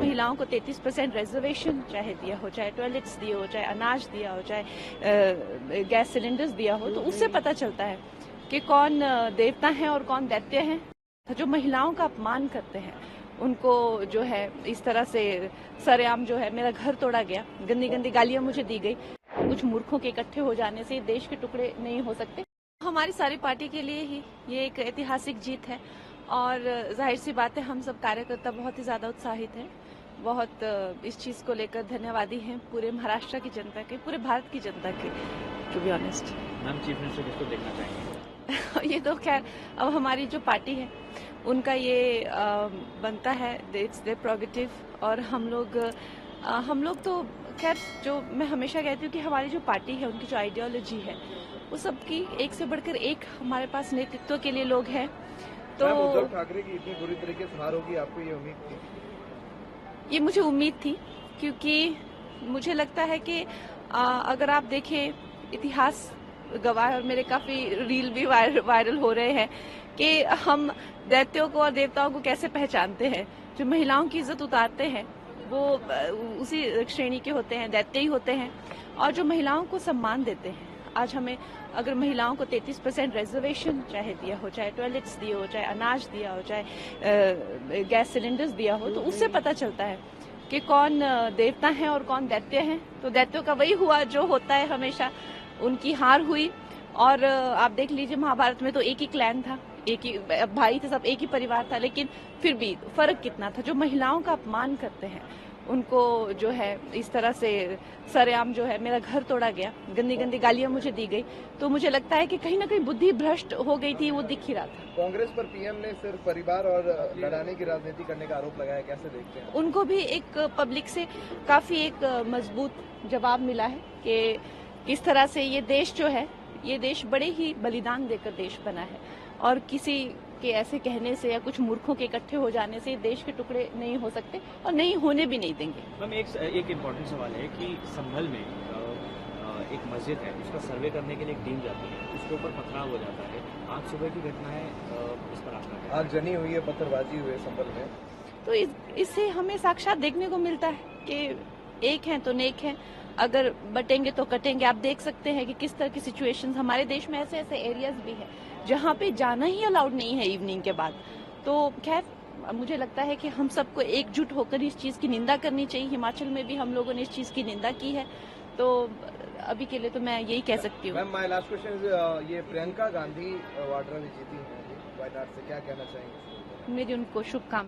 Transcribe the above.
महिलाओं को 33% रिजर्वेशन चाहे दिया हो, चाहे टॉयलेट्स दिए हो, चाहे अनाज दिया हो, चाहे गैस सिलेंडर्स दिया हो, तो उससे पता चलता है कि कौन देवता है और कौन दैत्य है। जो महिलाओं का अपमान करते हैं उनको जो है इस तरह से सरेआम जो है मेरा घर तोड़ा गया, गंदी गंदी गालियां मुझे दी गई। कुछ मूर्खों के इकट्ठे हो जाने से देश के टुकड़े नहीं हो सकते। हमारी सारी पार्टी के लिए ही ये एक ऐतिहासिक जीत है और जाहिर सी बात है हम सब कार्यकर्ता बहुत ही ज्यादा उत्साहित हैं, बहुत इस चीज को लेकर धन्यवादी हैं पूरे महाराष्ट्र की जनता के, पूरे भारत की जनता के, to be honest. Ma'am, chief minister किसको देखना चाहेंगे? ये तो खैर अब हमारी जो पार्टी है उनका ये बनता है, इट्स देयर प्रोगेटिव। और हम लोग तो खैर, जो मैं हमेशा कहती हूँ कि हमारी जो पार्टी है उनकी जो आइडियोलॉजी है वो सबकी एक से बढ़कर एक हमारे पास नेतृत्व के लिए लोग हैं। तो उद्धव ठाकरे की इतनी बुरी तरीके से हार होगी, आपको ये उम्मीद थी? ये मुझे उम्मीद थी, क्योंकि मुझे लगता है कि अगर आप देखें इतिहास गवाह, और मेरे काफी रील भी वायरल हो रहे हैं कि हम दैत्यों को और देवताओं को कैसे पहचानते हैं। जो महिलाओं की इज्जत उतारते हैं वो उसी श्रेणी के होते हैं, दैत्य ही होते हैं। और जो महिलाओं को सम्मान देते हैं, आज हमें अगर महिलाओं को 33% रिजर्वेशन चाहे दिया हो, चाहे टॉयलेट्स दिए हो, चाहे अनाज दिया हो, चाहे गैस सिलेंडर्स दिया हो, तो उससे पता चलता है कि कौन देवता है और कौन दैत्य है। तो दैत्यों का वही हुआ जो होता है हमेशा, उनकी हार हुई। और आप देख लीजिए महाभारत में तो एक ही क्लैन था, एक ही भाई थे, सब एक ही परिवार था, लेकिन फिर भी फर्क कितना था। जो महिलाओं का अपमान करते हैं उनको जो है इस तरह से सरेआम जो है मेरा घर तोड़ा गया, गंदी गंदी गालियां मुझे दी गई, तो मुझे लगता है कि कहीं ना कहीं बुद्धि भ्रष्ट हो गई थी, वो दिख ही रहा था। कांग्रेस पर पीएम ने सिर्फ परिवार और लड़ाने की राजनीति करने का आरोप लगाया, कैसे देखते हैं? उनको भी एक पब्लिक से काफी एक मजबूत जवाब मिला है कि किस तरह से ये देश जो है, ये देश बड़े ही बलिदान देकर देश बना है और किसी के ऐसे कहने से या कुछ मूर्खों के इकट्ठे हो जाने से देश के टुकड़े नहीं हो सकते और नहीं होने भी नहीं देंगे। मैम, एक इम्पोर्टेंट सवाल है कि संभल में एक मस्जिद है, उसका सर्वे करने के लिए एक टीम जाती है, उसके ऊपर पथराव हो जाता है। आज सुबह की घटना है, इस पर आपका? आज जनी हुई है, पत्थरबाजी हुई है संभल में, तो इससे हमें साक्षात देखने को मिलता है कि एक है तो नेक है, अगर बटेंगे तो कटेंगे। आप देख सकते हैं कि किस तरह की सिचुएशंस हमारे देश में ऐसे ऐसे एरियाज भी हैं जहां पे जाना ही अलाउड नहीं है इवनिंग के बाद। तो खैर मुझे लगता है कि हम सबको एकजुट होकर इस चीज की निंदा करनी चाहिए। हिमाचल में भी हम लोगों ने इस चीज की निंदा की है, तो अभी के लिए तो मैं यही कह सकती हूँ। Ma'am, my last question is, ये प्रियंका गांधी वाड्रा जीती हैं वायनाड से, क्या कहना चाहेंगे? मेरी उनको शुभकामनाएं।